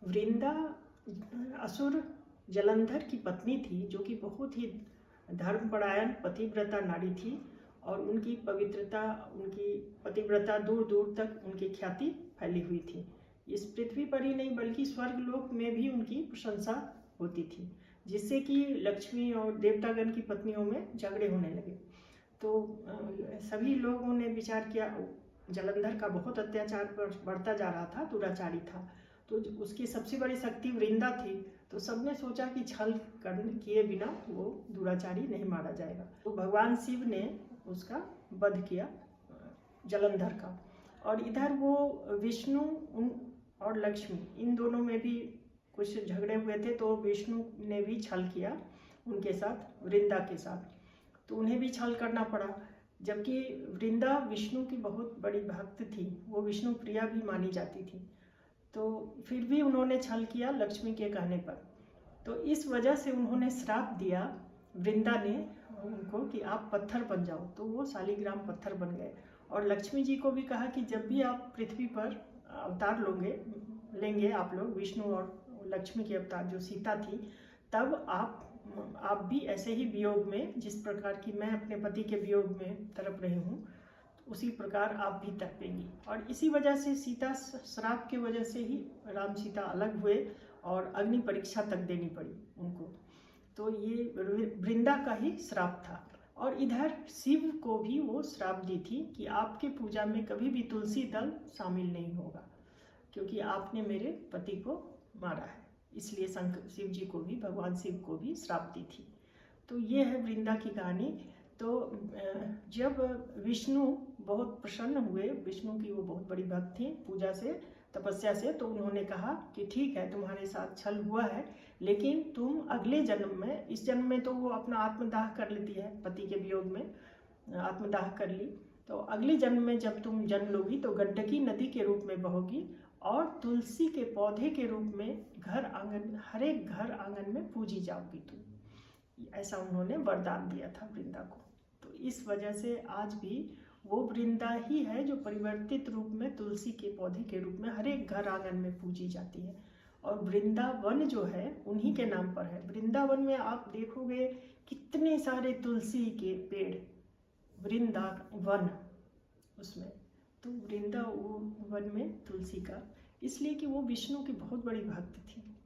वृंदा असुर जलंधर की पत्नी थी, जो कि बहुत ही धर्मपरायण पतिव्रता नारी थी और उनकी पतिव्रता दूर दूर तक उनकी ख्याति फैली हुई थी। इस पृथ्वी पर ही नहीं बल्कि स्वर्गलोक में भी उनकी प्रशंसा होती थी, जिससे कि लक्ष्मी और देवतागण की पत्नियों में झगड़े होने लगे। तो सभी लोगों ने विचार किया, जलंधर का बहुत अत्याचार बढ़ता जा रहा था, दुराचारी था, तो उसकी सबसे बड़ी शक्ति वृंदा थी। तो सबने सोचा कि छल किए बिना वो दुराचारी नहीं मारा जाएगा। तो भगवान शिव ने उसका वध किया जलंधर का। और इधर वो विष्णु और लक्ष्मी, इन दोनों में भी कुछ झगड़े हुए थे, तो विष्णु ने भी छल किया उनके साथ, वृंदा के साथ, तो उन्हें भी छल करना पड़ा। जबकि वृंदा विष्णु की बहुत बड़ी भक्त थी, वो विष्णु प्रिया भी मानी जाती थी, तो फिर भी उन्होंने छल किया लक्ष्मी के कहने पर। तो इस वजह से उन्होंने श्राप दिया वृंदा ने उनको कि आप पत्थर बन जाओ। तो वो शालिग्राम पत्थर बन गए। और लक्ष्मी जी को भी कहा कि जब भी आप पृथ्वी पर अवतार लेंगे आप लोग, विष्णु और लक्ष्मी के अवतार जो सीता थी, तब आप भी ऐसे ही वियोग में, जिस प्रकार की मैं अपने पति के वियोग में तड़प रही हूँ, उसी प्रकार आप भी तड़पेंगी। और इसी वजह से सीता श्राप की वजह से ही राम सीता अलग हुए और अग्नि परीक्षा तक देनी पड़ी उनको। तो ये वृंदा का ही श्राप था। और इधर शिव को भी वो श्राप दी थी कि आपके पूजा में कभी भी तुलसी दल शामिल नहीं होगा, क्योंकि आपने मेरे पति को मारा है। इसलिए शिव जी को भी, भगवान शिव को भी श्राप दी थी। तो ये है वृंदा की कहानी। तो जब विष्णु बहुत प्रसन्न हुए, विष्णु की वो बहुत बड़ी भक्त थी पूजा से, तपस्या से, तो उन्होंने कहा कि ठीक है, तुम्हारे साथ छल हुआ है, लेकिन तुम अगले जन्म में, इस जन्म में तो वो अपना आत्मदाह कर लेती है, पति के वियोग में आत्मदाह कर ली, तो अगले जन्म में जब तुम जन्म लोगी तो गंडकी नदी के रूप में बहोगी और तुलसी के पौधे के रूप में घर आंगन, हर एक घर आंगन में पूजी जाओगी तुम। ऐसा उन्होंने वरदान दिया था वृंदा को। तो इस वजह से आज भी वो वृंदा ही है जो परिवर्तित रूप में तुलसी के पौधे के रूप में हर एक घर आंगन में पूजी जाती है। और वृंदावन जो है उन्हीं के नाम पर है। वृंदावन में आप देखोगे कितने सारे तुलसी के पेड़, वृंदावन उसमें, तो वृंदावन में तुलसी का, इसलिए कि वो विष्णु की बहुत बड़ी भक्त थी।